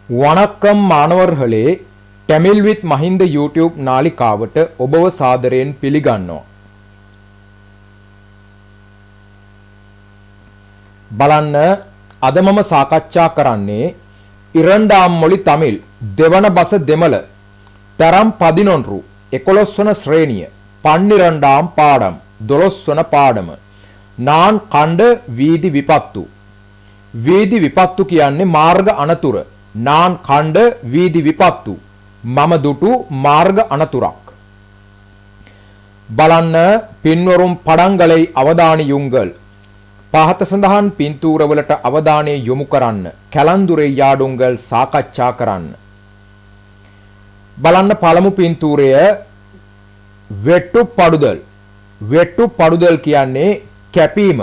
වணக்கம் මානවர்களே Tamil විත් Mahinda YouTube නාලිකාවට ඔබව සාදරයෙන් පිළිගන්නවා. බලන්න අද මම සාකච්ඡා කරන්නේ இரண்டாம் மொழி தமிழ் දෙවන බස දෙමළ තරම් 11 11 වන ශ්‍රේණිය 12ාம் පාඩම් 12 වන පාඩම නාන් කණ්ඩ වීදි විපත්තු. වීදි විපත්තු කියන්නේ මාර්ග අනතුර. நான் கண்ட வீதி விபத்து මම දුටු මාර්ග අනතුරක්. බලන්න පින්වරුම් පඩංගලයි අවධානියුංගල් පහත සඳහන් පින්තූරවලට අවධානය යොමු කරන්න. කැලන්දුරේ යාඩුංගල් සාකච්ඡා කරන්න. බලන්න පළමු පින්තූරය වෙට්ටු පඩුදල්. වෙට්ටු පඩුදල් කියන්නේ කැපීම.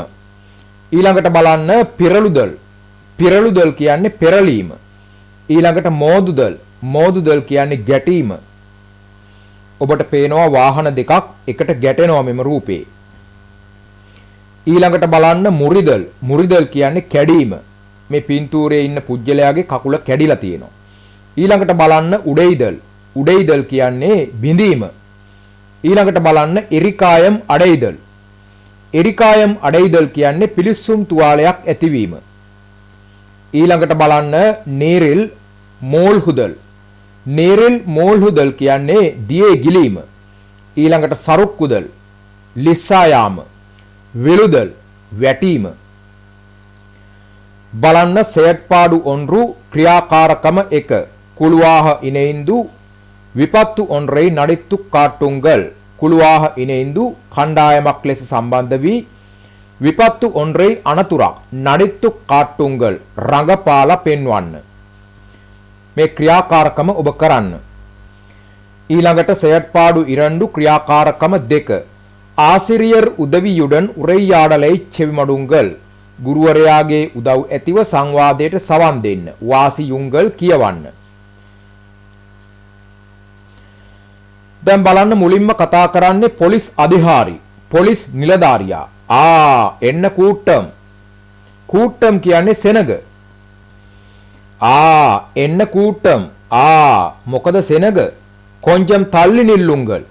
ඊළඟට බලන්න පිරළුදල්. පිරළුදල් කියන්නේ පෙරලීම. ඊළඟට මෝදුදල්. මෝදුදල් කියන්නේ ගැටීම. ඔබට පේනවා වාහන දෙකක් එකට ගැටෙනවා මෙම රූපේ. ඊළඟට බලන්න මුරිදල්. මුරිදල් කියන්නේ කැඩීම. මේ පින්තූරයේ ඉන්න පුජ්‍යලයාගේ කකුල කැඩිලා තියෙනවා. ඊළඟට බලන්න උඩෙයිදල්. උඩෙයිදල් කියන්නේ බිඳීම. ඊළඟට බලන්න එරිකායම් අඩෙයිදල්. එරිකායම් අඩෙයිදල් කියන්නේ පිලිස්සුම් තුවාලයක් ඇතිවීම. ඊළඟට බලන්න නේරිල් මෝල්හුදල්. නේරිල් මෝල්හුදල් කියන්නේ දියේ ගිලීම. ඊළඟට සරුක්කුදල් ලිස්සායාම. විලුදල් වැටීම. බලන්න සයට්පාඩු ඔන්රු ක්‍රියාකාරකම 1 ಕುಳುವಾಹ ಇನೆಯಿಂದು විපත්තු ඔන්රේ නඩිත්තු කාටුංගල්. ಕುಳುವಾಹ ඉනෙයින්දු කණ්ඩායමක් ලෙස සම්බන්ධ වී විපත්තු ඔන්රේ අනතුරක් නඩිත්තු කාටුංගල් රඟපාලා පෙන්වන්න. මේ ක්‍රියාකාරකම ඔබ කරන්න. ඊළඟට செயற்பாடு 2 ක්‍රියාකාරකම 2 ආசிரியர் உதவியுடன் உரையாடலை செவிமடுங்கள். ගුරුවරයාගේ උදව් ඇතිව සංවාදයට සවන් දෙන්න. වාසියුංගල් කියවන්න. දැන් බලන්න මුලින්ම කතා කරන්නේ පොලිස් අධිකාරී. පොලිස් නිලධාරියා. එන්න கூட்டம். கூட்டம் කියන්නේ සෙනග. එන්න கூட்டம். මොකද සෙනග? கொஞ்சம் தள்ளி நில்லுங்கள்.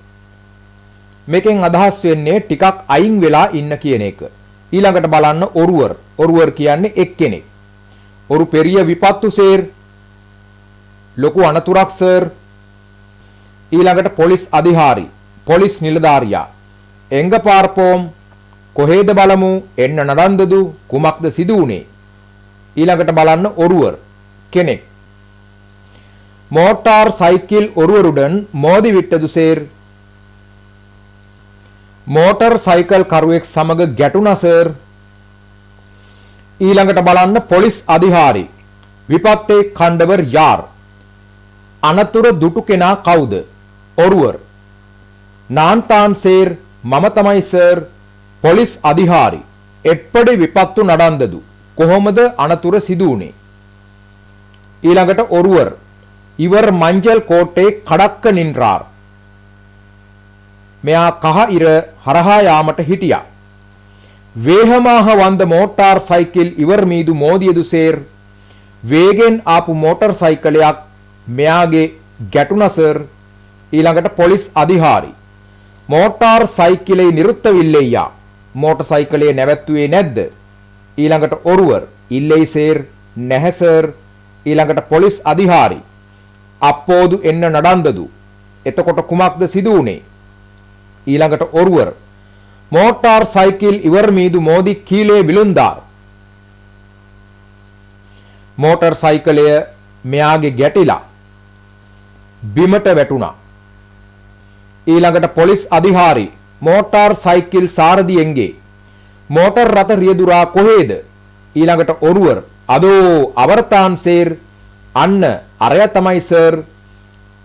මේකෙන් අදහස් වෙන්නේ ටිකක් අයින් වෙලා ඉන්න කියන එක. ඊළඟට බලන්න ඔරුවර්. ඔරුවර් කියන්නේ එක්කෙනෙක්. ஒரு பெரிய විපත්තු සර්. ලොකු අනතුරක් සර්. ඊළඟට පොලිස් අධිකාරී. පොලිස් නිලධාරියා. එංග පාර්පෝම්. කොහෙද බලමු? එන්න නඩන්දදු. කුමක්ද සිදු වුනේ? ඊළඟට බලන්න ඔරුවර් කෙනෙක්. மோட்டார் சைக்கிள் ஒருவருடன் மோதிவிட்டது சார். மோட்டார் சைக்கிள் කරුවෙක් සමග ගැටුණා සර්. ඊළඟට බලන්න පොලිස් අධිකාරී. විපත්තේ කණ්ඩවර් යාර්. අනතුර දුටු කෙනා කවුද? ඔරුවර්. நான் தான் சார். මම තමයි සර්. පොලිස් අධිකාරී. එප්පඩි විපත්තු නඩන්දදු. කොහොමද අනතුර සිදු වුනේ? ඊළඟට ஒருவர் இவர் மஞ்சள் கோட்டை கடக்க நின்றார். මෙයා කහ ඉර හරහා යාමට හිටියා. வேகமாக வந்த மோட்டார் சைக்கிள் இவர் மீது மோதியது සර්. වේගෙන් ආපු මෝටර් සයිකලයක් මෙයාගේ ගැටුණා සර්. ඊළඟට පොලිස් අධිකාරී. மோட்டார் சைக்கிளை நிறுத்தவில்லையா? மோட்டார் சைக்கிளை නැවැත්තුවේ නැද්ද? ඊළඟට ஒருவர் இல்லை සර්. නැහැ සර්. ඊළඟට පොලිස් අධිකාරී. அப்போது என்ன நடந்தது? එතකොට කුමක්ද සිදු වුනේ? ඊළඟට ஒருவர் மோட்டார் சைக்கிள் இவர் மீது மோதி கீழே விழுந்தார். මෝටර් සයිකලය මෙයාගේ ගැටිලා බිමට වැටුණා. ඊළඟට පොලිස් අධිකාරී. மோட்டார் சைக்கிள் சாரதி எங்கே? மோட்டார் ரத රියදුරා කොහෙද? ඊළඟට ஒருவர் அதோ அவர்தான் සර්. අන්න අරය තමයි සර්.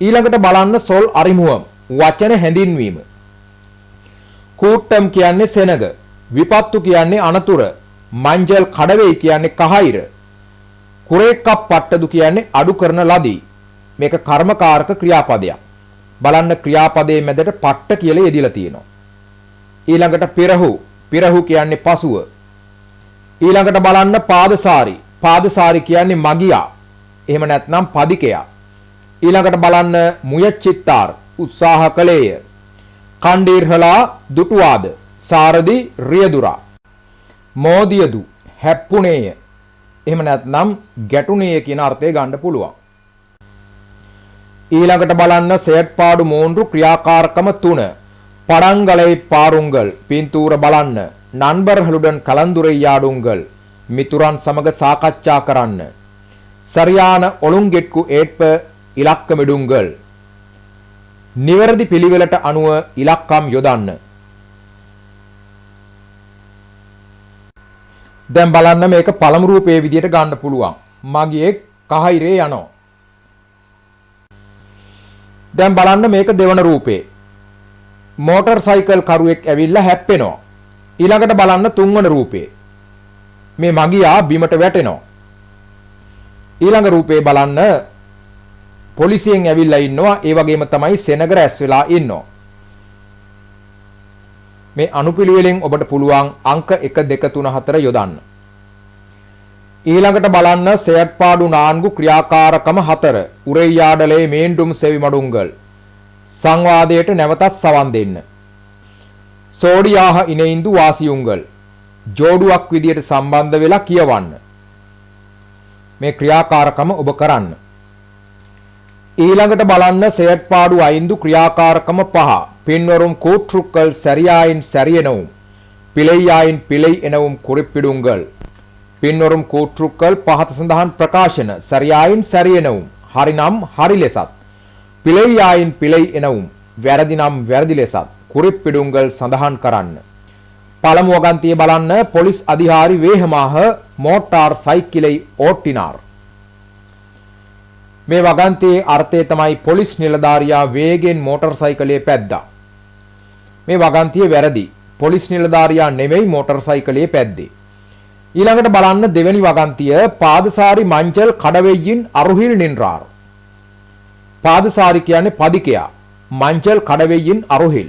ඊළඟට බලන්න සොල් අරිමුවම් වචන හැඳින්වීම. கூட்டம் කියන්නේ සෙනග. විපත්තු කියන්නේ අනතුර. මංජල් කඩවෙයි කියන්නේ කහිර. කුරේකප් පට්ටදු කියන්නේ අඩු කරන ලදී. මේක කර්මකාරක ක්‍රියාපදයක්. බලන්න ක්‍රියාපදයේ මැදට පට්ට කියලා යෙදিলা තියෙනවා. ඊළඟට පිරහු. පිරහු කියන්නේ පසුව. ඊළඟට බලන්න පාදසාරි. පාදසාරි කියන්නේ මගියා. එහෙම නැත්නම් පදිකයා. ඊළඟට බලන්න මුයච්චිත්තාර් උත්සාහ කළේය. කණ්ඩීර්හලා දුටුවාද සාරදි රියදුරා. මෝදියදු හැප්පුණේය. එහෙම නැත්නම් ගැටුණේය කියන අර්ථය ගන්න පුළුවන්. ඊළඟට බලන්න செயற்பாடு 3 ක්‍රියාකාරකම 3. படங்களை பாருங்கள் පින්තූර බලන්න. நண்பர்களுடன் கலந்துரையாடுங்கள் මිතුරන් සමග සාකච්ඡා කරන්න. சரியான ஒழுங்கிற்கு ஏற்ப இலக்கமிடுங்கள் නිවැරදි පිළිවෙලට අනුව ඉලක්කම් යොදන්න. දැන් බලන්න මේක පළමු රූපයේ විදියට ගන්න පුළුවන්. මගේ කහිරේ යනවා. දැන් බලන්න මේක දෙවන රූපේ. මෝටර් සයිකල් කරුවෙක් ඇවිල්ලා හැප්පෙනවා. ඊළඟට බලන්න තුන්වන රූපේ. මේ මගියා බිමට වැටෙනවා. ඊළඟ රූපේ බලන්න පොලිසියෙන් ඇවිල්ලා ඉන්නවා. ඒ වගේම තමයි සෙනග රැස් වෙලා ඉන්නවා. මේ අනුපිළිවෙලින් ඔබට පුළුවන් අංක 1 2 3 4 යොදන්න. ඊළඟට බලන්න செயற்பாடு 4 ක්‍රියාකාරකම 4 උරෙයාඩලේ மீண்டும் செவிமடுங்கள் සංවාදයට නැවතත් සවන් දෙන්න. සෝඩියාහ ඉනෙයින්දු වාසියුංගල් ජෝඩුවක් විදියට සම්බන්ධ වෙලා කියවන්න. මේ ක්‍රියාකාරකම ඔබ කරන්න. ඊළඟට බලන්න செயற்பாடு 5 ක්‍රියාකාරකම 5 பின்வரும் கூற்றுக்கள் சரியாயின் சரியெனவும் பிழையாயின் பிழை எனவும் குறிப்பிடுங்கள். පින්වරුම් කූට්‍රුක්කල් පහත සඳහන් ප්‍රකාශන සරියායින් සරියනවුම් හරිනම් හරි ලෙසත් පිළෙයායින් පිළෙයි එනවුම් වැරදි නම් වැරදි ලෙසත් குறிப்பிடுங்கள் සඳහන් කරන්න. පළමු වගන්තිය බලන්න පොලිස් අධිකාරි වේහමාහ මෝටාර් සයිකිලයි ඕටිනාර්. මේ වගන්තියේ අර්ථය තමයි පොලිස් නිලධාරියා වේගෙන් මෝටර් සයිකලයේ පැද්දා. මේ වගන්තිය වැරදි. පොලිස් නිලධාරියා නෙමෙයි මෝටර් සයිකලයේ පැද්දේ. ඊළඟට බලන්න දෙවෙනි වගන්තිය පාදසාරි මංජල් කඩවෙයින් අරුහිල් නින්රාර්. පාදසාරි කියන්නේ පදිකයා. මංජල් කඩවෙයින් අරුහිල්.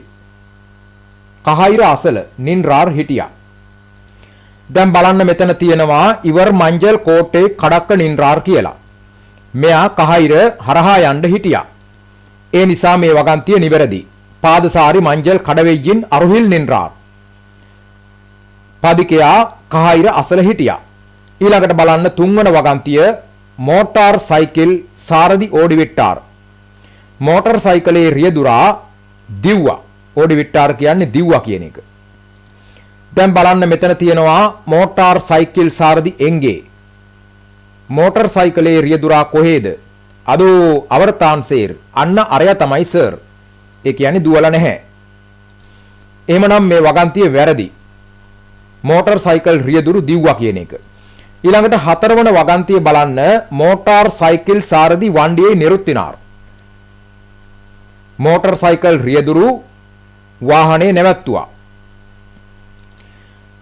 කහයිර අසල නින්රාර් හිටියා. දැන් බලන්න මෙතන තියෙනවා ඉවර් මංජල් කෝටේ කඩක්ක නින්රාර් කියලා. මෙයා කහයිර හරහා යන්න හිටියා. ඒ නිසා මේ වගන්තිය නිවැරදි. පාදසාරි මංජල් කඩවෙයින් අරුහිල් නින්රාර්. පදිකයා කහයිර අසල හිටියා. ඊළඟට බලන්න තුන්වන වගන්තිය මෝටාර් සයිකල් සාරදි ඕඩිවිට්ටාර්. මෝටර් සයිකලේ රියදුරා දිව්වා. ඕඩිවිට්ටාර් කියන්නේ දිව්වා කියන එක. දැන් බලන්න මෙතන තියෙනවා මෝටාර් සයිකල් සාරදි එංගේ. මෝටර් සයිකලේ රියදුරා කොහෙද? අදෝ අවර්තාන් සර්. අන්න අරයා තමයි සර්. ඒ කියන්නේ දුවලා නැහැ. එහෙමනම් මේ වගන්තිය වැරදි. මෝටර් සයිකල් රියදුරු දිව්වා කියන එක. ඊළඟට හතරවන වගන්තිය බලන්න මෝටාර් සයිකල් සාරදි වණ්ඩියේ නිරුත්තිනාර්. මෝටර් සයිකල් රියදුරු වාහනේ නැවැත්තුවා.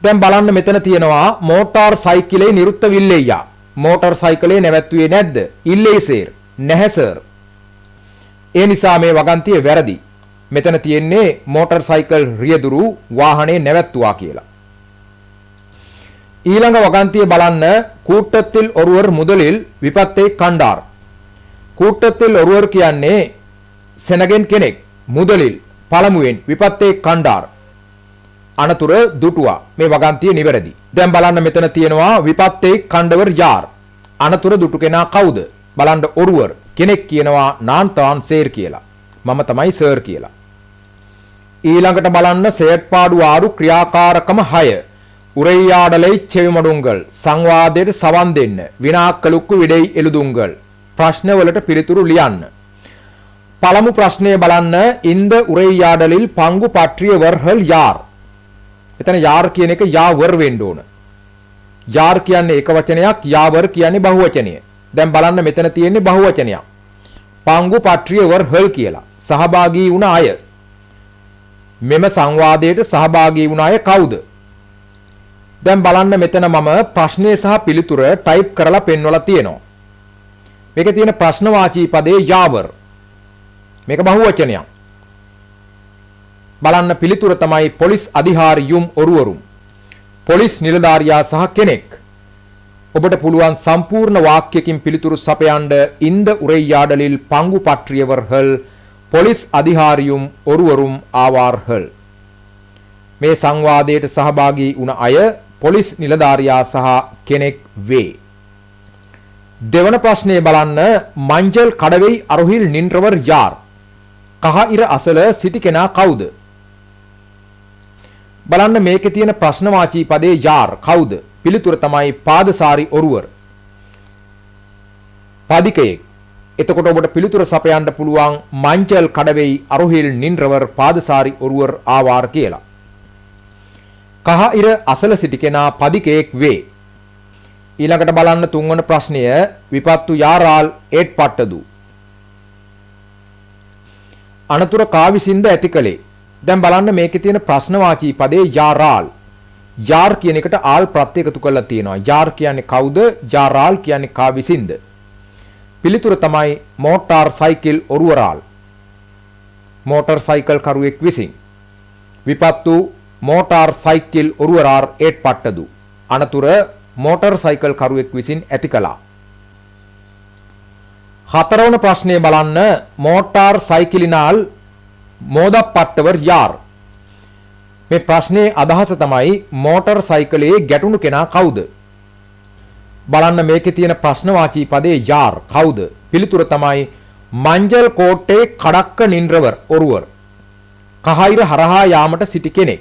දැන් බලන්න මෙතන තියෙනවා මෝටාර් සයිකලේ නිරුත්ත විල්ලෙයියා. මෝටර් සයිකලේ නැවැත්තුවේ නැද්ද? ඉල්ලේ සර්. නැහැ සර්. ඒ නිසා මේ වගන්තිය වැරදි. මෙතන තියෙන්නේ මෝටර් සයිකල් රියදුරු වාහනේ නැවැත්තුවා කියලා. ஈழங்க வகாந்திய බලන්න கூட்டத்தில் ஒருவர் முதலில் விபத்தை கண்டார். கூட்டத்தில் ஒருவர் කියන්නේ සෙනගෙන් කෙනෙක් முதலில் පළමුවෙන් විපත්තේ කණ්ඩාර් අනතුර දුටුවා. මේ වගන්තිය නිවැරදි. දැන් බලන්න මෙතන තියෙනවා විපත්තේ කණ්ඩවර් යාර් අනතුර දුටු කෙනා කවුද? බලන්න ඔරුවර් කෙනෙක් කියනවා නාන්තාන් සේර් කියලා. මම තමයි සර් කියලා. ඊළඟට බලන්න செயற்பாடு 6 ක්‍රියාකාරකම 6 உரையாடலை செவிமடுங்கள் සංවාදයට සවන් දෙන්න විනාක්කලුක්කු විඩෙයි එළුදුංගල් ප්‍රශ්නවලට පිළිතුරු ලියන්න. පළමු ප්‍රශ්නය බලන්න இந்த உரையாடலில் பங்கு பற்றியவர்கள் யார்? එතන யார் කියන එක யாவர் වෙන්න ඕන. யார் කියන්නේ එක වචනයක්, யாவர் කියන්නේ බහු වචනය. දැන් බලන්න මෙතන තියෙන්නේ බහු වචනයක්. පංගු පත්‍රියවර්හල් කියලා. සහභාගී වුණ අය. මෙම සංවාදයට සහභාගී වුණ අය කවුද? දැන් බලන්න මෙතන මම ප්‍රශ්නය සහ පිළිතුර ටයිප් කරලා පෙන්වලා තියෙනවා. මේකේ තියෙන ප්‍රශ්නවාචී පදේ යාවර්. මේක බහුවචනයක්. බලන්න පිළිතුර තමයි පොලිස් අධිකාරියුම් ඔරුවරුම්. පොලිස් නිලධාරියා සහ කෙනෙක්. ඔබට පුළුවන් සම්පූර්ණ වාක්‍යකින් පිළිතුරු සපයන්න. இந்த உரையாடலில் பங்கு பற்றியவர்கள் போலீஸ் அதிகாரியும் ஒருவரும் ආවාர்கள். මේ සංවාදයට සහභාගී වුණ අය පොලිස් නිලධාරියා සහ කෙනෙක් වේ. දෙවන ප්‍රශ්නේ බලන්න. மஞ்சள் கடவை அருகில் நின்றவர் யார்? කහ ඉර අසල සිටි කෙනා කවුද? බලන්න මේකේ තියෙන ප්‍රශ්නවාචී පදේ යාර් කවුද? පිළිතුර තමයි පාදසාරි ඔරුවර්. පදිකයෙක්. එතකොට ඔබට පිළිතුර සපයන්න පුළුවන් මංජල් කඩවෙයි අරුහිල් නින්රවර් පාදසාරි ඔරුවර් ආවාර් කියලා. කහ ඉර අසල සිටි කෙනා පදිකයෙක් වේ. ඊළඟට බලන්න තුන්වන ප්‍රශ්නය. විපත්තු යාරාල් ඒට්පට්ටදු. අනතුර කා විසින්ද ඇති කළේ? දැන් බලන්න මේකේ තියෙන ප්‍රශ්නවාචී පදේ යාරාල්. යාර් කියන එකට ආල් ප්‍රත්‍ය එකතු කරලා තියෙනවා. යාර් කියන්නේ කවුද? යාරාල් කියන්නේ කා විසින්ද? පිළිතුර තමයි මෝටාර් සයිකල් ඔරුවරාල්. මෝටර් සයිකල් කරුවෙක් විසින්. විපත්තු මෝටාර් සයිකල් ඔරුවරාර් ඒට්පට්ටදු. අනතුර මෝටර් සයිකල් කරුවෙක් විසින් ඇති කළා. හතරවන ප්‍රශ්නය බලන්න. මෝටාර් සයිකලිනාල් මෝදප්පට්ටවර් යාර්. මේ ප්‍රශ්නේ අදහස තමයි මෝටර් සයිකලයේ ගැටුණු කෙනා කවුද? බලන්න මේකේ තියෙන ප්‍රශ්නවාචී පදේ යාර් කවුද? පිළිතුර තමයි මංජල් කෝට්ටේ කඩක්ක නින්රවර් ඔරුවර්. කහයිර හරහා යාමට සිටි කෙනෙක්.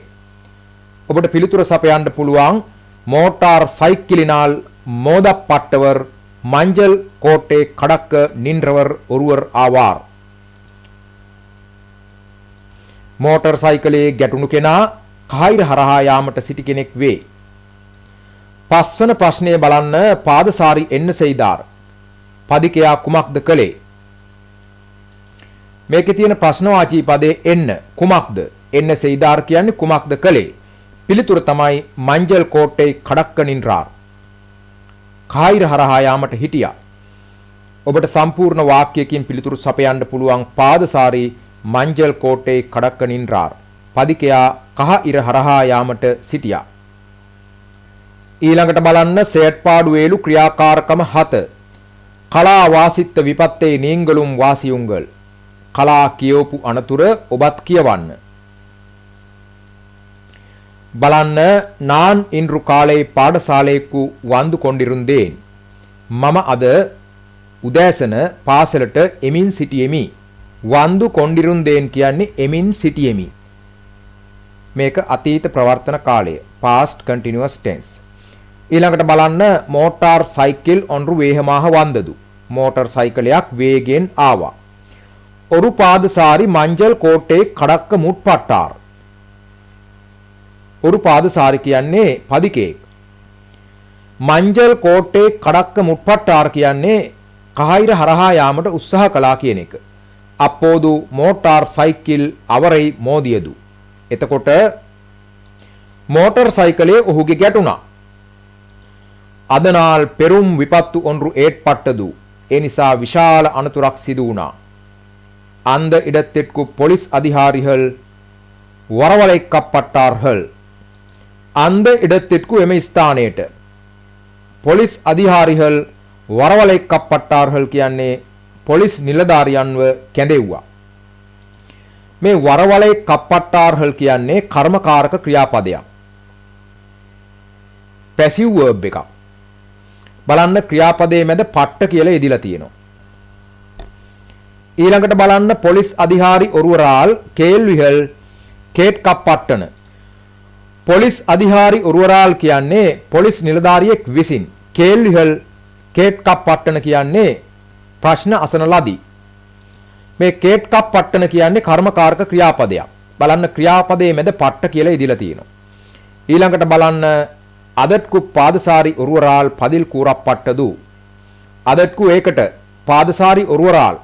ඔබට පිළිතුර සපයන්න පුළුවන් මෝටාර් සයිකලිනාල් මෝදප්පට්ටවර් මංජල් කෝට්ටේ කඩක්ක නින්රවර් ඔරුවර් ආවාර්. මෝටර් සයිකලයේ ගැටුණු කෙනා කහයිර හරහා යාමට සිටි කෙනෙක් වේ. පස්වන ප්‍රශ්නය බලන්න. පාදසාරි එන්න සෙයිදාර්. පදිකයා කුමක්ද කළේ? මේකේ තියෙන ප්‍රශ්නවාචී පදේ එන්න කුමක්ද? එන්න සෙයිදාර් කියන්නේ කුමක්ද කළේ? පිළිතුර තමයි මංජල් කෝට්ටේ කඩක්ක නින්රාර්. කහයිර හරහා යාමට හිටියා. ඔබට සම්පූර්ණ වාක්‍යයකින් පිළිතුරු සපයන්න පුළුවන් පාදසාරි මංජල් කෝට්ටේ කඩක්ක නින්රාර්. පදිකයා කහ ඉර හරහා යාමට සිටියා. ඊළඟට බලන්න செயற்பாடுவேலு ක්‍රියාකාරකම 7. කලා වාසිත්ත විපත්තේ නීංගලුම් වාසියුංගල්. කලා කියවපු අනතුර ඔබත් කියවන්න. බලන්න. நான் இன்று காலை பாடசாலைக்கு வந்து கொண்டிருந்தேன். මම අද උදෑසන පාසලට එමින් සිටියෙමි. වන්දු කොන්ඩිරුන්දේන් කියන්නේ එමින් සිටියෙමි. මේක අතීත ප්‍රවර්තන කාලය. past continuous tense. ඊළඟට බලන්න. මෝටාර් සයිකල් ඔන්රු වේහමාහ වන්දදු. මෝටර් සයිකලයක් වේගෙන් ආවා. ඔරු පාදසාරි මංජල් කෝට්ටේ කඩක්ක මුට්පට්ටාර්. ඔරු පාදසාරි කියන්නේ පදිකයෙක්. මංජල් කෝට්ටේ කඩක්ක මුට්පට්ටාර් කියන්නේ කහයිර හරහා යාමට උත්සාහ කළා කියන එක. அப்போது மோட்டார் சைக்கிள் அவரை மோதியது. එතකොට මෝටර් සයිකලයේ ඔහුගේ ගැටුණා. அதனால் பெரும் விபத்து ஒன்று ஏற்பட்டது. ඒ නිසා විශාල අනතුරක් සිදු වුණා. அந்த இடத்திற்கு போலீஸ் அதிகாரிகள் வரவழைக்கப்பட்டார்கள். அந்த இடத்திற்கு එම ස්ථානයට போலீஸ் அதிகாரிகள் வரவழைக்கப்பட்டார்கள் කියන්නේ පොලිස් නිලධාරියන්ව කැඳෙව්වා. මේ වරවලේ කප්පට්ටාර්හල් කියන්නේ කර්මකාරක ක්‍රියාපදයක්. පැසිව් වර්බ් එකක්. බලන්න ක්‍රියාපදයේ මැද පට්ට කියලා යෙදිලා තියෙනවා. ඊළඟට බලන්න පොලිස් අධිකාරි ඔරුවරාල් කේල්විහල් කේට් කප්පට්ටන. පොලිස් අධිකාරි ඔරුවරාල් කියන්නේ පොලිස් නිලධාරියෙක් විසින්. කේල්විහල් කේට් කප්පට්ටන කියන්නේ ප්‍රශ්න අසන ලදී. මේ කේට් කප්පට්ටන කියන්නේ කර්මකාරක ක්‍රියාපදයක්. බලන්න ක්‍රියාපදයේ මැද පට්ට කියලා ඉදිලා තියෙනවා. ඊළඟට බලන්න அதற்கு பாதசாரி ஒருவரால் பதில் கூறப்பட்டது. அதற்கு ඒකට පාදසාරි ඔරුවරාල්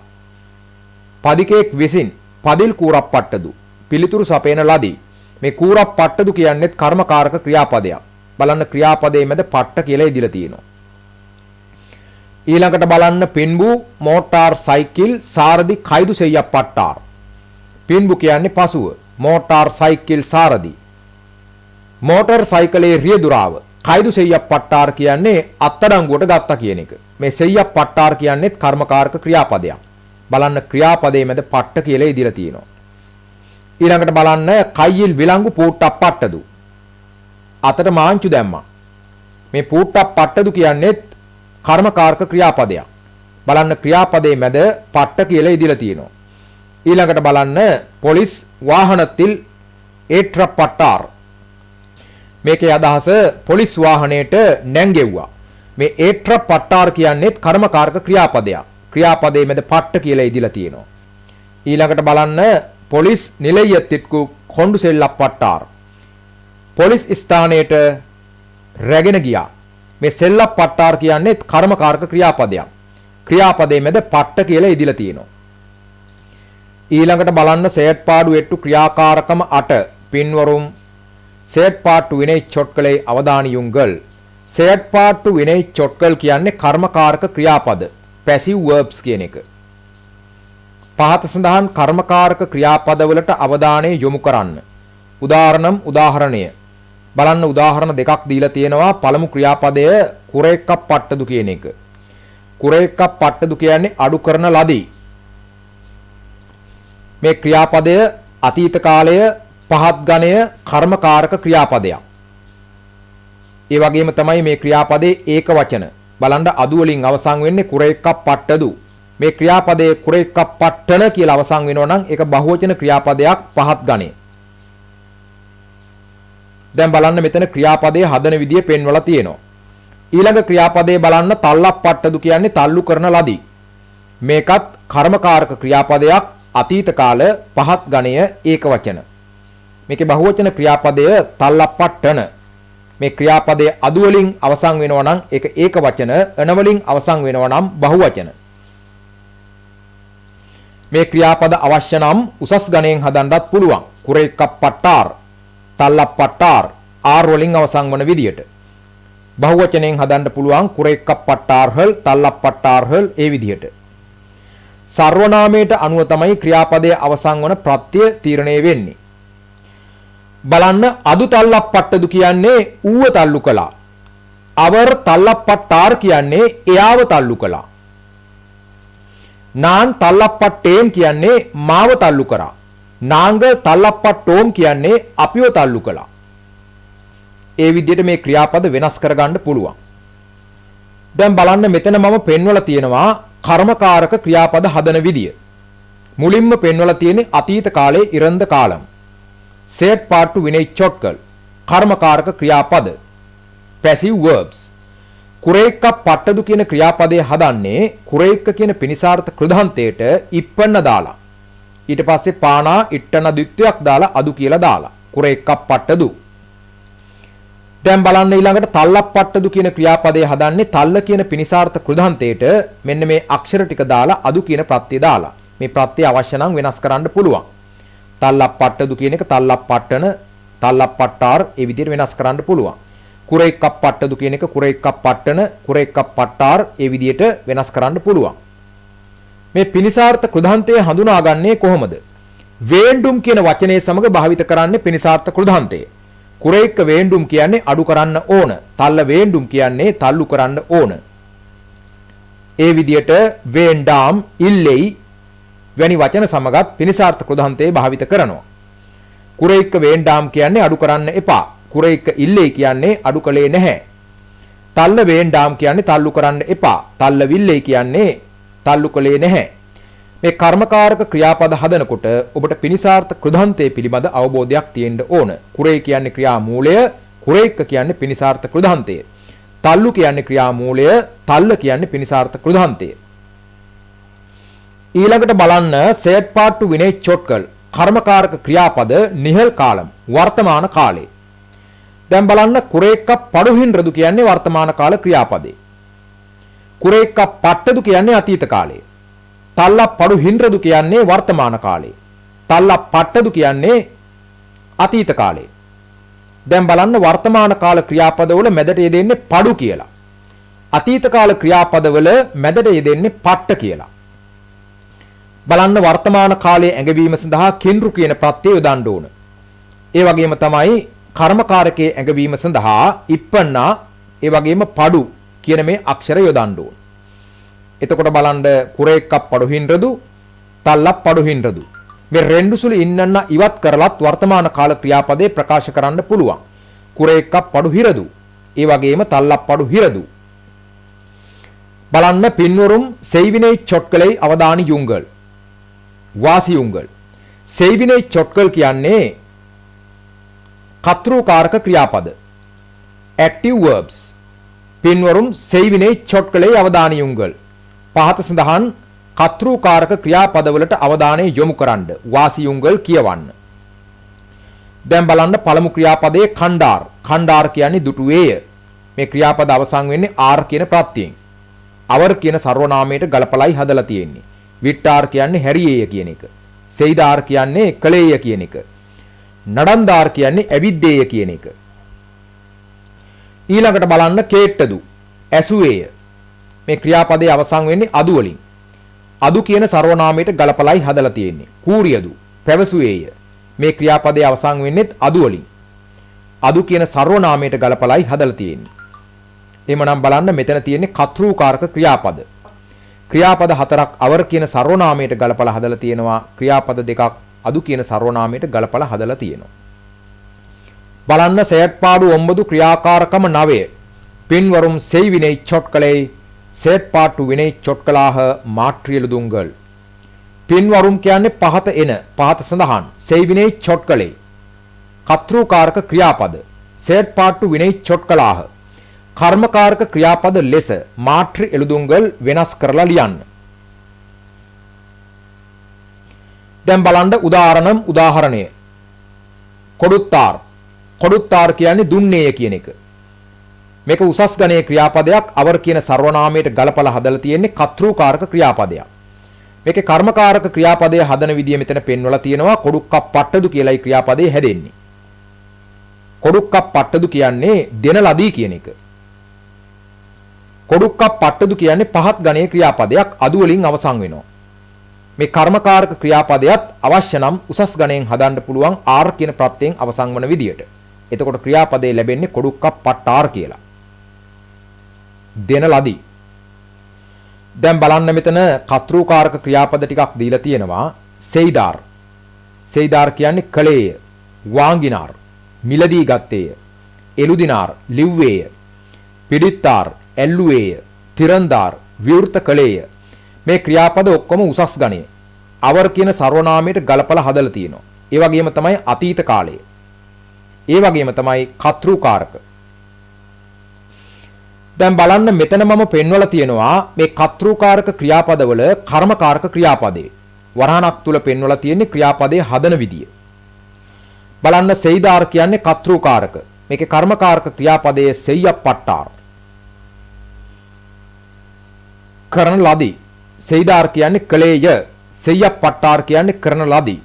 පදිකෙක් විසින් பதில் கூறப்பட்டது. පිළිතුරු සපයන ලදී. මේ கூறப்பட்டது කියන්නේත් කර්මකාරක ක්‍රියාපදයක්. බලන්න ක්‍රියාපදයේ මැද පට්ට කියලා ඉදිලා තියෙනවා. ඊළඟට බලන්න පින්බු මෝටාර් සයිකල් සාරදි කයිදු செய்யப்பட்டார். පින්බු කියන්නේ පසුව. මෝටාර් සයිකල් සාරදි. මෝටර් සයිකලේ රියදුරාව කයිදු සෙය්‍යප්පට්ඨාර කියන්නේ අත්අඩංගුවට ගත්තා කියන එක. මේ සෙය්‍යප්පට්ඨාර කියන්නේත් කර්මකාරක ක්‍රියාපදයක්. බලන්න ක්‍රියාපදයේ මැද පට්ට කියලා ඉදිරිය තියෙනවා. ඊළඟට බලන්න කයිල් විලංගු පූට්ටප්පට්ටදු. අතට මාංචු දැම්මා. මේ පූට්ටප්පට්ටදු කියන්නේත් කර්මකාරක ක්‍රියාපදයක්. බලන්න ක්‍රියාපදයේ මැද පට්ට කියලා ඉදිරිය තියෙනවා. ඊළඟට බලන්න පොලිස් වාහනத்தில் ඒට්‍රප්පට්ටාර්. මේකේ අදහස පොලිස් වාහනයට නැංගෙව්වා. මේ ඒට්‍රප්පට්ටාර් කියන්නේත් කර්මකාරක ක්‍රියාපදයක්. ක්‍රියාපදයේ මැද පට්ට කියලා ඉදිරිය තියෙනවා. ඊළඟට බලන්න පොලිස් නිලයத்திற்கு කොණ්ඩු සෙල්ලප්පට්ටාර්. පොලිස් ස්ථානයට රැගෙන ගියා. මේ සෙල්ලප්පට්ටාර් කියන්නේත් කර්මකාරක ක්‍රියාපදයක්. ක්‍රියාපදයේ මැද පට්ට කියලා ඉදිරිය තියෙනවා. ඊළඟට බලන්න செயற்பாடு 8 ක්‍රියාකාරකම 8 පින්වරුම් செயற்பாட்டு வினை சொற்களை அவதானியுங்கள். செயற்பாட்டு வினை சொற்கள் කියන්නේ කර්මකාරක ක්‍රියාපද passive verbs කියන එක. පහත සඳහන් කර්මකාරක ක්‍රියාපදවලට අවධානය යොමු කරන්න. උදාහරණය බලන්න උදාහරණ දෙකක් දීලා තියෙනවා. පළමු ක්‍රියාපදය කුරේක්කප්පට්ටදු කියන එක. කුරේක්කප්පට්ටදු කියන්නේ අඩු කරන ලදී. මේ ක්‍රියාපදය අතීත කාලය පහත් ගණය කර්මකාරක ක්‍රියාපදයක්. ඒ වගේම තමයි මේ ක්‍රියාපදයේ ඒක වචන. බලන්න අදු වලින් අවසන් වෙන්නේ කුරේක්කප්පට්ටදු. මේ ක්‍රියාපදයේ කුරේක්කප්පට්ටන කියලා අවසන් වෙනවා නම් ඒක බහුවචන ක්‍රියාපදයක් පහත් ගණය. දැන් බලන්න මෙතන ක්‍රියාපදයේ හදන විදිය පෙන්වලා තියෙනවා. ඊළඟ ක්‍රියාපදයේ බලන්න තල්ලප්පට්ටදු කියන්නේ තල්ලු කරන ලදී. මේකත් කර්මකාරක ක්‍රියාපදයක් අතීත කාල පහත් ගණය ඒක වචන. මේකේ බහුවචන ක්‍රියාපදය තල්ලප්පට්ටන. මේ ක්‍රියාපදයේ අදු වලින් අවසන් වෙනවා නම් ඒක ඒක වචන, අන වලින් අවසන් වෙනවා නම් බහුවචන. මේ ක්‍රියාපද අවශ්‍ය නම් උසස් ගණයෙන් හදන්නත් පුළුවන්. කුරේක්කප්පට්ටාර්, තල්ලප්පට්ටාර් ආර් වලින් අවසන් වන විදියට. බහුවචනයෙන් හදන්න පුළුවන් කුරේක්කප්පට්ටාර්හල්, තල්ලප්පට්ටාර්හල් ඒ විදියට. සර්වනාමයට අනුව තමයි ක්‍රියාපදයේ අවසන් වන ප්‍රත්‍ය තීරණය වෙන්නේ. බලන්න අදු තල්ලප්පට්ටදු කියන්නේ ඌව තල්ලු කළා. අවර් තල්ලප්පට්ටාර් කියන්නේ එයාව තල්ලු කළා. නාන් තල්ලප්පට්ටේන් කියන්නේ මාව තල්ලු කරා. නාංග තල්ලප්පට්ටෝම් කියන්නේ අපිව තල්ලු කළා. ඒ විදිහට මේ ක්‍රියාපද වෙනස් කරගන්න පුළුවන්. දැන් බලන්න මෙතන මම පෙන්වලා තියෙනවා කර්මකාරක ක්‍රියාපද හදන විදිය. මුලින්ම පෙන්වලා තියෙන්නේ අතීත කාලයේ ඉරන්ද කාලම්. செயற்பாட்டு வினை சொற்கள் කර්මකාරක ක්‍රියාපද passive verbs. කුරේක්කප්පට්ටදු කියන ක්‍රියාපදයේ හදන්නේ කුරේක්ක කියන පිනිසාර්ථ කෘදාන්තයට ඉප්පන්න දාලා. ඊට පස්සේ පානා ඉට්ටන ද්විත්වයක් දාලා අදු කියලා දාලා කුරේක්කප්පට්ටදු. දැන් බලන්න ඊළඟට තල්ලප්පට්ටදු කියන ක්‍රියාපදයේ හදන්නේ තල්ල කියන පිනිසාර්ථ කෘදාන්තයට මෙන්න මේ අක්ෂර ටික දාලා අදු කියන ප්‍රත්‍ය දාලා. මේ ප්‍රත්‍ය අවශ්‍ය නම් වෙනස් කරන්න පුළුවන්. තල්ලප්පට්ටදු කියන එක තල්ලප්පට්ටන, තල්ලප්පට්ටාර් ඒ විදිහට වෙනස් කරන්න පුළුවන්. කුරේක්කප්පට්ටදු කියන එක කුරේක්කප්පට්ටන, කුරේක්කප්පට්ටාර් ඒ විදිහට වෙනස් කරන්න පුළුවන්. මේ පිනිසාර්ථ කෘදාන්තය හඳුනාගන්නේ කොහොමද? වේන්ඩුම් කියන වචනේ සමග භාවිත කරන්නේ පිනිසාර්ථ කෘදාන්තය. කුරේක්ක වේන්ඩුම් කියන්නේ අඩු කරන්න ඕන. තල්ල වේන්ඩුම් කියන්නේ තල්ලු කරන්න ඕන. ඒ විදිහට වේන්ඩාම්, ඉල්ලෙයි වැනි වචන සමගත් පිනිසාර්ථ කෘදාන්තයේ භාවිත කරනවා. කුරේක්ක වේන්ඩාම් කියන්නේ අඩු කරන්න එපා. කුරේක්ක ඉල්ලෙයි කියන්නේ අඩු කළේ නැහැ. තල්ල වේන්ඩාම් කියන්නේ තල්ලු කරන්න එපා. තල්ල විල්ලෙයි කියන්නේ තල්ලු කළේ නැහැ. මේ කර්මකාරක ක්‍රියාපද හදනකොට ඔබට පිනිසාර්ථ කෘදාන්තයේ පිළිබඳ අවබෝධයක් තියෙන්න ඕන. කුරේ කියන්නේ ක්‍රියාමූලය, කුරේක්ක කියන්නේ පිනිසාර්ථ කෘදාන්තය. තල්ලු කියන්නේ ක්‍රියාමූලය, තල්ල කියන්නේ පිනිසාර්ථ කෘදාන්තය. ඊළඟට බලන්න செயற்பாட்டு வினை சொற்கள் කර්මකාරක ක්‍රියාපද නිහල් කාලම් වර්තමාන කාලේ. දැන් බලන්න කුරේක්කප්පඩු හින්රදු කියන්නේ වර්තමාන කාල ක්‍රියාපදේ. කුරේක්කප්පට්ටදු කියන්නේ අතීත කාලේ. තල්ලප්පඩු හින්රදු කියන්නේ වර්තමාන කාලේ. තල්ලප්පට්ටදු කියන්නේ අතීත කාලේ. දැන් බලන්න වර්තමාන කාල ක්‍රියාපදවල මැදට යෙදෙන්නේ පඩු කියලා. අතීත කාල ක්‍රියාපදවල මැදට යෙදෙන්නේ පට්ට කියලා. බලන්න වර්තමාන කාලයේ ඇඟවීම සඳහා කින්රු කියන ප්‍රත්‍යය යොදන්න ඕන. ඒ වගේම තමයි කර්මකාරකයේ ඇඟවීම සඳහා ඉප්පන්නා ඒ වගේම පඩු කියන මේ අක්ෂර යොදන්න ඕන. එතකොට බලන්න කුරේක්ක පඩු හින්රදු තල්ලක් පඩු හින්රදු මේ රෙන්ඩුසුළු ඉන්නන්න ඉවත් කරලත් වර්තමාන කාල ක්‍රියාපදේ ප්‍රකාශ කරන්න පුළුවන්. කුරේක්ක පඩු හිරදු ඒ වගේම තල්ලක් පඩු හිරදු. බලන්න පින්වරුම් செய்வினை சொற்களை අවධානියුංගල් වාසියුංගල් செய்வினை சொற்கள் කියන්නේ කර්තෘකාරක ක්‍රියාපද active verbs. පින්වරුම් செய்வினை சொற்களை අවධානියුංගල් පහත සඳහන් කර්තෘකාරක ක්‍රියාපදවලට අවධානය යොමු කරන්න වාසියුංගල් කියවන්න. දැන් බලන්න පළමු ක්‍රියාපදයේ කණ්ඩාර්. කණ්ඩාර් කියන්නේ දුටුවේය. මේ ක්‍රියාපද අවසන් වෙන්නේ ආර් කියන ප්‍රත්‍යයෙන්. අවර් කියන සර්වනාමයට ගලපලයි හදලා තියෙන්නේ. විට්ටාර් කියන්නේ හැරියේය කියන එක. සෙයිදාර් කියන්නේ කලේය කියන එක. නඩන්දාර් කියන්නේ ඇවිද්දේය කියන එක. ඊළඟට බලන්න කේට්ටදු ඇසුවේය. මේ ක්‍රියාපදයේ අවසන් වෙන්නේ අදු වලින්. අදු කියන සර්වනාමයට ගලපලයි හදලා තියෙන්නේ. කූරියදු පැවසුවේය. මේ ක්‍රියාපදයේ අවසන් වෙන්නේත් අදු වලින්. අදු කියන සර්වනාමයට ගලපලයි හදලා තියෙන්නේ. එහෙමනම් බලන්න මෙතන තියෙන්නේ කර්තෘකාරක ක්‍රියාපද. ක්‍රියාපද හතරක් අවර් කියන සර්වනාමයට ගලපලා හදලා තියෙනවා. ක්‍රියාපද දෙකක් අදු කියන සර්වනාමයට ගලපලා හදලා තියෙනවා. බලන්න செயற்பாடு 9 ක්‍රියාකාරකම 9. பின்வரும் செய்வினை சொற்களை செயற்பாட்டு வினை சொற்களாக மாற்றியெழுதுங்கள். பின்வரும் කියන්නේ පහත එන පහත සඳහන් செய்வினை சொற்களை කර්තෘකාරක ක්‍රියාපද செயற்பாட்டு வினை சொற்களாக කර්මකාරක ක්‍රියාපද ලෙස මාත්‍රි එළුදුංගල් වෙනස් කරලා ලියන්න. දැන් බලන්න උදාහරණය. කොඩුත්තාර්. කොඩුත්තාර් කියන්නේ දුන්නේය කියන එක. මේක උසස් ගණයේ ක්‍රියාපදයක් අවර් කියන සර්වනාමයට ගලපලා හදලා තියෙන්නේ කර්තෘකාරක ක්‍රියාපදයක්. මේකේ කර්මකාරක ක්‍රියාපදයේ හදන විදිය මෙතන පෙන්වලා තියෙනවා. කොඩුක්ක පට්ටදු කියලායි ක්‍රියාපදේ හැදෙන්නේ. කොඩුක්ක පට්ටදු කියන්නේ දෙන ලදී කියන එක. කොඩුක්ක පට්ටදු කියන්නේ පහත් ගණයේ ක්‍රියාපදයක් අදු වලින් අවසන් වෙනවා. මේ කර්මකාරක ක්‍රියාපදයට අවශ්‍ය නම් උසස් ගණයෙන් හදන්න පුළුවන් ආර් කියන ප්‍රත්‍යයෙන් අවසන් වන විදියට. එතකොට ක්‍රියාපදේ ලැබෙන්නේ කොඩුක්ක පට්ටාර් කියලා. දෙන ලදී. දැන් බලන්න මෙතන කර්තෘකාරක ක්‍රියාපද ටිකක් දීලා තියෙනවා. සෙයිදාර්. සෙයිදාර් කියන්නේ කලේය, වාංගිනාර්, මිලදී ගත්තේය, එළුදිනාර්, ලිව්වේය, පිඩිත්තාර්, ඇල්ලුවේය, තිරන්දාර්, විවෘත කලේය. මේ ක්‍රියාපද ඔක්කොම උසස් ගණය. අවර් කියන සර්වනාමයට ගලපලා හදලා තියෙනවා. ඒ වගේම තමයි අතීත කාලයේ. ඒ වගේම තමයි කර්තෘකාරක. දැන් බලන්න මෙතන මම පෙන්වලා තියෙනවා මේ කර්තෘකාරක ක්‍රියාපදවල කර්මකාරක ක්‍රියාපදේ. වරහණක් තුල පෙන්වලා තියෙන්නේ ක්‍රියාපදේ හදන විදිය. බලන්න සෙයිදාර් කියන්නේ කර්තෘකාරක. මේකේ කර්මකාරක ක්‍රියාපදයේ සෙය්‍යප්පට්ටාර්. කරන ලදී. සෙයිදාර් කියන්නේ කලේය, සෙය්‍යප්පට්ටාර් කියන්නේ කරන ලදී.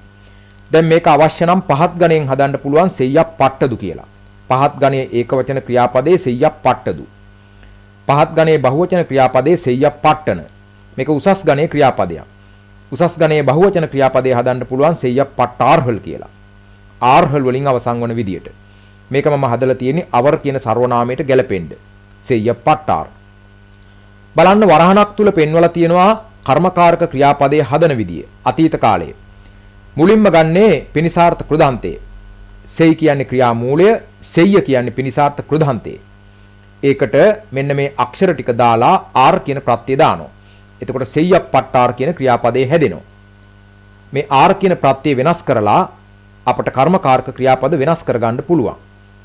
දැන් මේක අවශ්‍ය නම් පහත් ගණයෙන් හදන්න පුළුවන් සෙය්‍යප්පට්ටදු කියලා. පහත් ගණයේ ඒකවචන ක්‍රියාපදයේ සෙය්‍යප්පට්ටදු. පහත් ගණයේ බහුවචන ක්‍රියාපදයේ සෙය්‍යප්පට්ටන. මේක උසස් ගණයේ ක්‍රියාපදයක්. උසස් ගණයේ බහුවචන ක්‍රියාපදයේ හදන්න පුළුවන් සෙය්‍යප්පට්ටාර්හල් කියලා. ආර්හල් වලින් අවසන් වන විදියට. මේක මම හදලා තියෙන්නේ අවර් කියන සර්වනාමයට ගැලපෙන්න. සෙය්‍යප්පට්ටාර්. බලන්න වරහණක් තුල පෙන්වලා තියෙනවා කර්මකාරක ක්‍රියාපදයේ හදන විදිය අතීත කාලයේ. මුලින්ම ගන්නේ පිනිසාර්ථ කෘදාන්තය. සෙයි කියන්නේ ක්‍රියා මූලය, සෙය්‍ය කියන්නේ පිනිසාර්ථ කෘදාන්තය. ඒකට මෙන්න මේ අක්ෂර ටික දාලා ආර් කියන ප්‍රත්‍යය දානවා. එතකොට සෙය්‍යප්පට්ටාර් කියන ක්‍රියාපදේ හැදෙනවා. මේ ආර් කියන ප්‍රත්‍යය වෙනස් කරලා අපට කර්මකාරක ක්‍රියාපද වෙනස් කරගන්න පුළුවන්.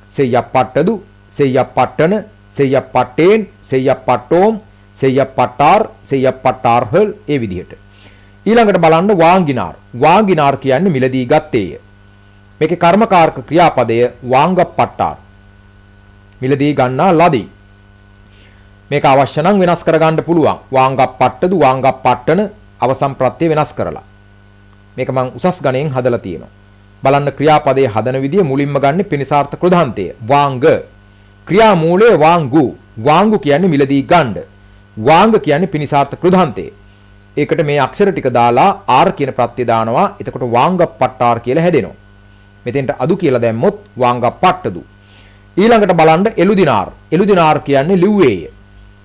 සෙය්‍යප්පට්ටදු, සෙය්‍යප්පට්ටන, සෙය්‍යප්පට්ටේන්, සෙය්‍යප්පට්ටෝම්, සෙය්‍යප්පට්ටාර්, සෙය්‍යප්පට්ටාර්හල් ඒ විදිහට. ඊළඟට බලන්න වාංගිනාර්. වාංගිනාර් කියන්නේ මිලදී ගත්තේය. මේකේ කර්මකාරක ක්‍රියාපදය වාංගප්පට්ටාර්. මිලදී ගන්නා ලදී. මේක අවශ්‍ය නම් වෙනස් කරගන්න පුළුවන්. වාංගප්පට්ටදු, වාංගප්පට්ටන අවසන් ප්‍රත්‍ය වෙනස් කරලා. මේක මම උසස් ගණයෙන් හදලා තියෙනවා. බලන්න ක්‍රියාපදයේ හදන විදිය මුලින්ම ගන්න පිනිසාර්ථ කෘදාන්තය වාංග. ක්‍රියා මූලය වාංගු. වාංගු කියන්නේ මිලදී ගන්න. වාංග කියන්නේ පිනිසාර්ථ කෘදාන්තය. ඒකට මේ අක්ෂර ටික දාලා ආර් කියන ප්‍රත්‍ය දානවා. එතකොට වාංගප්පට්ටාර් කියලා හැදෙනවා. මෙතෙන්ට අදු කියලා දැම්මොත් වාංගප්පට්ටදු. ඊළඟට බලන්න එළුදිනාර්. එළුදිනාර් කියන්නේ ලිව්වේය.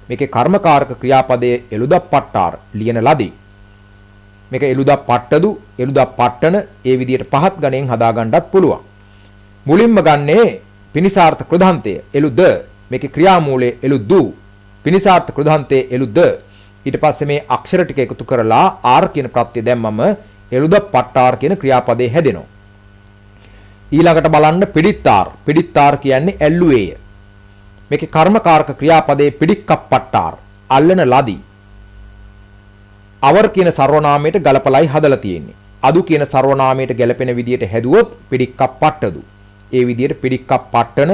මේකේ කර්මකාරක ක්‍රියාපදයේ එළුදප්පට්ටාර් ලියන ලදී. මේක එළුදප්පට්ටදු, එළුදප්පට්ටන ඒ විදිහට පහත් ගණයෙන් හදා ගන්නත් පුළුවන්. මුලින්ම ගන්නේ පිනිසාර්ථ කෘදාන්තය එළුද. මේකේ ක්‍රියාමූලයේ එළුදු. පිනිසාර්ථ කෘදාන්තයේ එළුද. ඊට පස්සේ මේ අක්ෂර ටික එකතු කරලා ආර් කියන ප්‍රත්‍යය දැම්මම එළුදප්පට්ටාර් කියන ක්‍රියාපදේ හැදෙනවා. ඊළඟට බලන්න පිඩිත්තාර්. පිඩිත්තාර් කියන්නේ ඇල්ලුවේය. මේකේ කර්මකාරක ක්‍රියාපදයේ පිඩික්කප්පට්ටාර් අල්ලන ලදී. අවර් කියන සර්වනාමයට ගලපලයි හදලා තියෙන්නේ. අදු කියන සර්වනාමයට ගැලපෙන විදියට හැදුවොත් පිඩික්කප්පට්ටදු. ඒ විදියට පිඩික්කප්පට්ටන,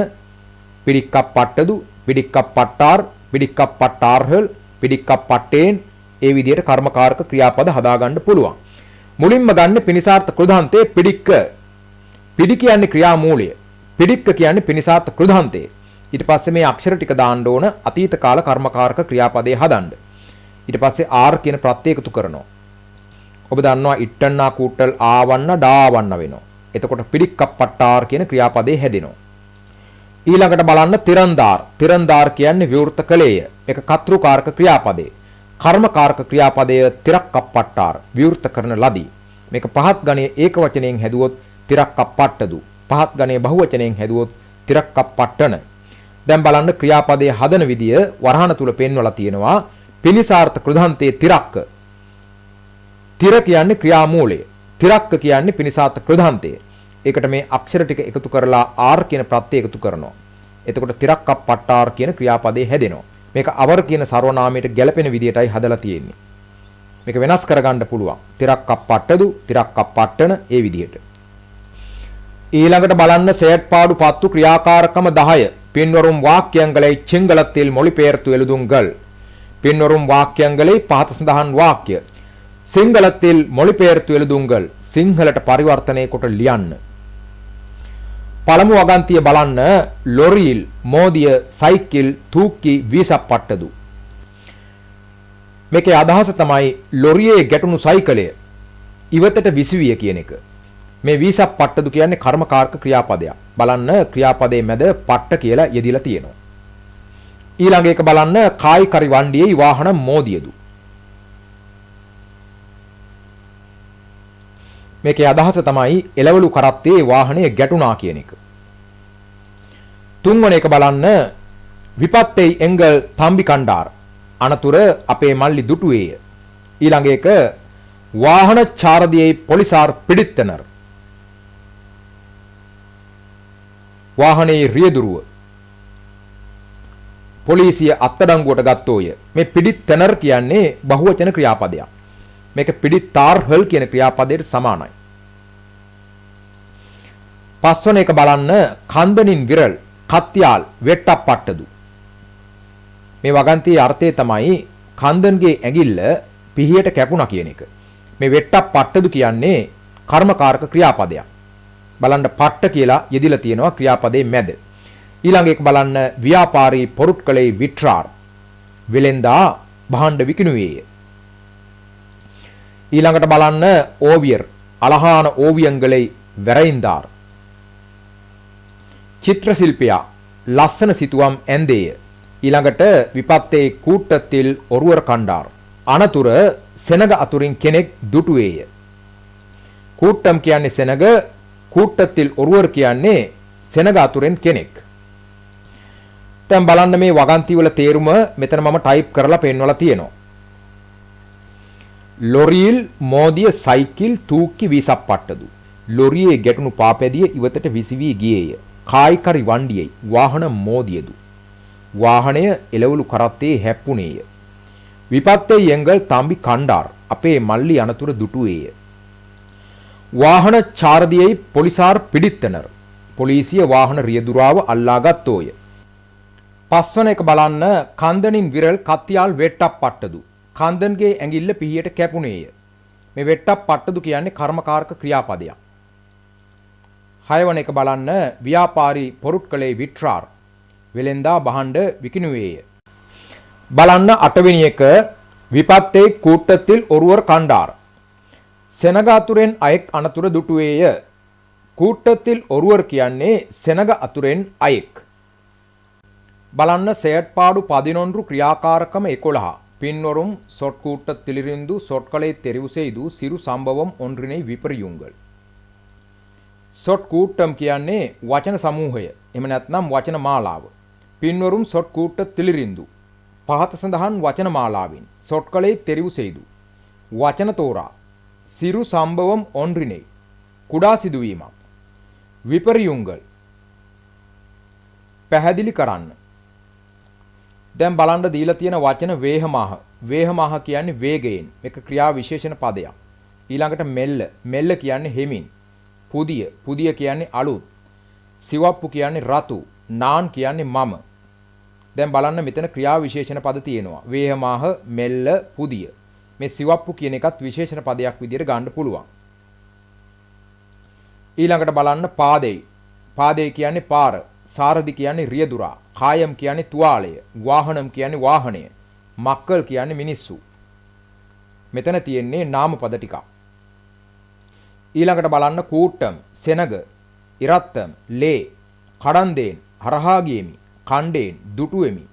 පිඩික්කප්පට්ටදු, පිඩික්කප්පට්ටාර්, පිඩික්කප්පට්ටාර්හල්, පිඩික්කප්පට්ටේන් ඒ විදියට කර්මකාරක ක්‍රියාපද හදාගන්න පුළුවන්. මුලින්ම ගන්න පිනිසාර්ථ කෘදාන්තයේ පිඩික්ක. පිඩි කියන්නේ ක්‍රියාමූලය. පිඩික්ක කියන්නේ පිනිසාර්ථ කෘදාන්තය. ඊට පස්සේ මේ අක්ෂර ටික දාන්න ඕන අතීත කාල කර්මකාරක ක්‍රියාපදේ හදන්න. ඊට පස්සේ ආර් කියන ප්‍රත්‍යය එකතු කරනවා. ඔබ දන්නවා ඉට්ටන්නා කූට්ටල් ආවන්න ඩාවන්න වෙනවා. එතකොට පිඩික්කප්පට්ටාර් කියන ක්‍රියාපදේ හැදෙනවා. ඊළඟට බලන්න තිරන්දාර්. තිරන්දාර් කියන්නේ විවෘත කලේය. ඒක කර්තෘකාරක ක්‍රියාපදේ. කර්මකාරක ක්‍රියාපදය තිරක්කප්පට්ටාර් විවෘත කරන ලදී. මේක පහත් ගණයේ ඒක වචනයෙන් හැදුවොත් තිරක්කප්පට්ටදු. පහත් ගණයේ බහු වචනයෙන් හැදුවොත් තිරක්කප්පට්ටන. දැන් බලන්න ක්‍රියාපදයේ හදන විදිය වරහණ තුල පෙන්වලා තියෙනවා. පිනිසාර්ථ කෘදාන්තයේ තිරක්ක. තිර කියන්නේ ක්‍රියාමූලය. තිරක්ක කියන්නේ පිනිසාර්ථ කෘදාන්තය. ඒකට මේ අක්ෂර ටික එකතු කරලා ආර් කියන ප්‍රත්‍යය එකතු කරනවා. එතකොට තිරක්කප්පට්ටාර් කියන ක්‍රියාපදේ හැදෙනවා. මේක අවර් කියන සර්වනාමයට ගැලපෙන විදියටයි හදලා තියෙන්නේ. මේක වෙනස් කරගන්න පුළුවන්. තිරක්කප්පට්ටදු, තිරක්කප්පට්ටන ඒ විදියට. ஈழங்கට බලන්න செயற்பாடு 10 ක්‍රියාකාරකම 10 பின்வரும் வாக்கியங்களை சிங்களத்தில் மொழிபெயர்த்து எழுதுங்கள். பின்வரும் வாக்கியங்களை පහත සඳහන් වාක්‍ය සිංහලத்தில் மொழிபெயர்த்து எழுதுங்கள். සිංහලට පරිවර්තනය කොට ලියන්න. පළමු වගන්තිය බලන්න ලොරිயில் මෝදිය සයිකල් තූකි වීසප්පට්ටදු. මේකේ අදහස තමයි ලොරියේ ගැටුණු සයිකලය ඉවතට විසවිය කියන එක. මේ වීසප්පට්ටදු කියන්නේ කර්මකාරක ක්‍රියාපදයක්. බලන්න ක්‍රියාපදයේ මැද පට්ට කියලා යෙදිලා තියෙනවා. ඊළඟ එක බලන්න කායිකරි වණ්ඩියේ වාහන මෝදියදු. මේකේ අදහස තමයි එළවලු කරත්තේ වාහනය ගැටුණා කියන එක. තුන්වන එක බලන්න විපත්තේ එංගල් තම්බි කණ්ඩාර් අනතුර අපේ මල්ලි දුටුවේය. ඊළඟ එක වාහන චාරදියේ පොලිසාර් පිඩිත්තනර් වාහනේ රියදුරුව පොලිසිය අත්අඩංගුවට ගත්තෝය. මේ පිඩිත්තනර් කියන්නේ බහුවචන ක්‍රියාපදයක්. මේක පිඩිත්තාර්හල් කියන ක්‍රියාපදයට සමානයි. පස්වන එක බලන්න කන්දනින් විරල් කත්යාල් වෙට්ටප්පට්ටදු. මේ වගන්තියේ අර්ථය තමයි කන්දන්ගේ ඇඟිල්ල පිහියට කැපුණා කියන එක. මේ වෙට්ටප්පට්ටදු කියන්නේ කර්මකාරක ක්‍රියාපදයක්. බලන්න පට්ට කියලා යෙදිලා තියෙනවා ක්‍රියාපදයේ මැද. ඊළඟ එක බලන්න ව්‍යාපාරී பொருட்களை விற்றார். වෙලෙන්දා භාණ්ඩ විකිණුවේය. ඊළඟට බලන්න ஓவியர் அழகான ஓவியங்களை வரைந்தார். චිත්‍ර ශිල්පියා ලස්සන සිතුවම් ඇන්දේය. ඊළඟට විපත්තේ கூட்டத்தில் ஒருவர் கண்டார். අනතුර සෙනග අතුරින් කෙනෙක් දුටුවේය. கூட்டம் කියන්නේ සෙනග, கூட்டத்தில் ஒருவர் කියන්නේ සෙනග අතුරෙන් කෙනෙක්. දැන් බලන්න මේ වගන්ති වල තේරුම මෙතන මම ටයිප් කරලා පෙන්වලා තියෙනවා. ලොරිயில் මෝදිය සයිකල් තූකි වීසප්පට්ටදු. ලොරියේ ගැටුණු පාපැදිය ඉවතට විසිවී ගියේය. කායිකරි වණ්ඩියේ වාහන මෝදියදු. වාහනය එළවලු කරත්තේ හැප්පුණේය. විපත්තේ එංගල් තම්බි කණ්ඩාර් අපේ මල්ලි අනතුර දුටුවේය. වාහන චාරදියේ පොලිසාර් පිඩිත්තනර් පොලිසිය වාහන රියදුරාව අල්ලාගත්තෝය. පස්වන එක බලන්න කන්දනින් විරල් කත්යාල් වෙට්ටප්පට්ටදු. කන්දන්ගේ ඇඟිල්ල පිහියට කැපුණේය. මේ වෙට්ටප්පට්ටදු කියන්නේ කර්මකාරක ක්‍රියාපදයක්. හයවන එක බලන්න ව්‍යාපාරී பொருட்களை விற்றார். වෙලෙන්දා භාණ්ඩ විකිණුවේය. බලන්න අටවෙනි එක විපත්තේ கூட்டத்தில் ஒருவர் கண்டார். සෙනග අතුරෙන් අයෙක් අනතුර දුටුවේය. கூட்டத்தில் ஒருவர் කියන්නේ සෙනග අතුරෙන් අයෙක්. බලන්න செயற்பாடு 11 ක්‍රියාකාරකම 11. பின்வரும் சொற்கூட்டத்திலிருந்து சொற்களை தெரிவு செய்து சிறு சம்பவம் ஒன்றினை විපරියුங்கள். சொற்கூட்டம் කියන්නේ වචන සමූහය. එහෙම නැත්නම් වචන මාලාව. பின்வரும் சொற்கூட்டத்திலிருந்து පහත සඳහන් වචන මාලාවෙන් சொற்களை தெரிவு செய்து වචන තෝරා සිරු සම්භවම් ஒன்றினை කුඩා සිදුවීමක් විපරියුங்கள் පැහැදිලි කරන්න. දැන් බලන්න දීලා තියෙන වචන වේහමාහ. වේහමාහ කියන්නේ වේගයෙන්. මේක ක්‍රියා විශේෂණ පදයක්. ඊළඟට මෙල්ල. මෙල්ල කියන්නේ හෙමින්. පුදිය. පුදිය කියන්නේ අලුත්. සිවප්පු කියන්නේ රතු. නාන් කියන්නේ මම. දැන් බලන්න මෙතන ක්‍රියා විශේෂණ පද තියෙනවා. වේහමාහ, මෙල්ල, පුදිය. මේ සිවප්පු කියන එකත් විශේෂණ පදයක් විදිහට ගන්න පුළුවන්. ඊළඟට බලන්න පාදේ. පාදේ කියන්නේ පාර. සාරදි කියන්නේ රියදුරා. කායම් කියන්නේ තුවාලය. වාහනම් කියන්නේ වාහනය. මක්කල් කියන්නේ මිනිස්සු. මෙතන තියෙන්නේ නාම පද ටිකක්. ඊළඟට බලන්න කූට්ටම්, සෙනග, ඉරත්තම්, ලේ, කඩන්දේන්, හරහා ගියමි, කණ්ඩේන්, දුටුවෙමි.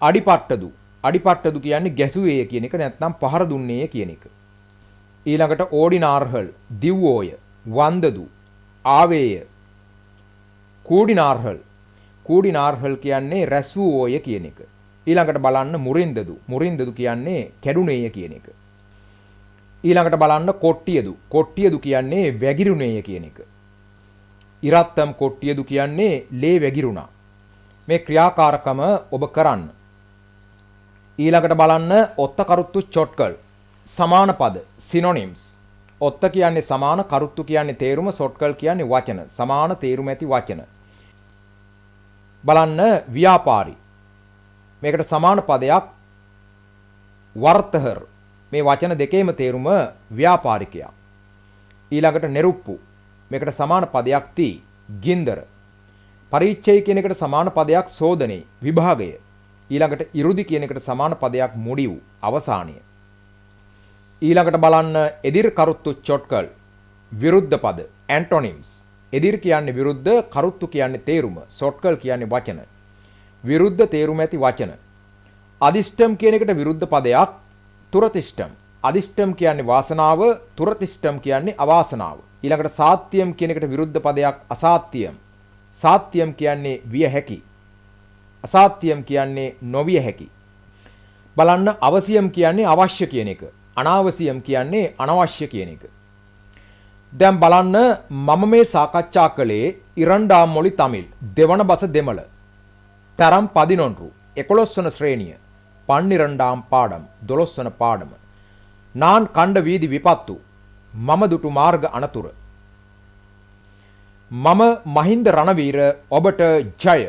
අඩිපට්ටදු. අඩිපට්ටදු කියන්නේ ගැසුවේය කියන එක නැත්නම් පහර දුන්නේය කියන එක. ඊළඟට ඕඩිනාර්හල්, දිව්වෝය, වන්දදු, ආවේය, කූඩිනාර්හල්. කූඩිනාර්හල් කියන්නේ රැස් වූ කියන එක. ඊළඟට බලන්න මුරින්දදු. මුරින්දදු කියන්නේ කැඩුනේය කියන එක. ඊළඟට බලන්න කොට්ටියදු. කොට්ටියදු කියන්නේ වැగిරුණේය කියන එක. ඉරත්තම් කොට්ටියදු කියන්නේ ලේ වැగిරුණා. මේ ක්‍රියාකාරකම ඔබ කරන්න. ඊළඟට බලන්න ඔත්ත කරුත්තු චොට්කල්. සමාන පද සිනොනිම්ස්. ඔත්ත කියන්නේ සමාන, කරුත්තු කියන්නේ තේරුම, සොට්කල් කියන්නේ වචන. සමාන තේරුම ඇති වචන. බලන්න ව්‍යාපාරි. මේකට සමාන පදයක් වර්තහර්. මේ වචන දෙකේම තේරුම ව්‍යාපාරිකයා. ඊළඟට නෙරුප්පු. මේකට සමාන පදයක් තී ගින්දර. පරීක්ෂය කියන එකට සමාන පදයක් සෝදනේ විභාගය. ඊළඟට ඉරුදි කියන එකට සමාන පදයක් මුඩිව් අවසානය. ඊළඟට බලන්න එදිර් කරුත්තු චොට්කල් විරුද්ධ පද ඇන්ටොනිම්ස්. එදිර් කියන්නේ විරුද්ධ, කරුත්තු කියන්නේ තේරුම, සොට්කල් කියන්නේ වචන. විරුද්ධ තේරුම ඇති වචන. අදිෂ්ඨම් කියන එකට විරුද්ධ පදයක් තුරතිෂ්ඨම්. අදිෂ්ඨම් කියන්නේ වාසනාව, තුරතිෂ්ඨම් කියන්නේ අවාසනාව. ඊළඟට සාත්‍යම් කියන එකට විරුද්ධ පදයක් අසාත්‍යම්. සාත්‍යම් කියන්නේ විය හැකි. අසාත්‍යම් කියන්නේ නොවිය හැකි. බලන්න අවසියම් කියන්නේ අවශ්‍ය කියන එක. අනාවසියම් කියන්නේ අනවශ්‍ය කියන එක. දැන් බලන්න මම මේ සාකච්ඡා කළේ ඉරණ්ඩාම් මොලි තමිල් දෙවන බස දෙමළ තරම් 11 11 වන ශ්‍රේණිය 12ාම් පාඩම් 12 වන පාඩම නාන් කණ්ඩ වීදි විපත්තු මම දුටු මාර්ග අනතුර මම මහින්ද රණවීර ඔබට ජය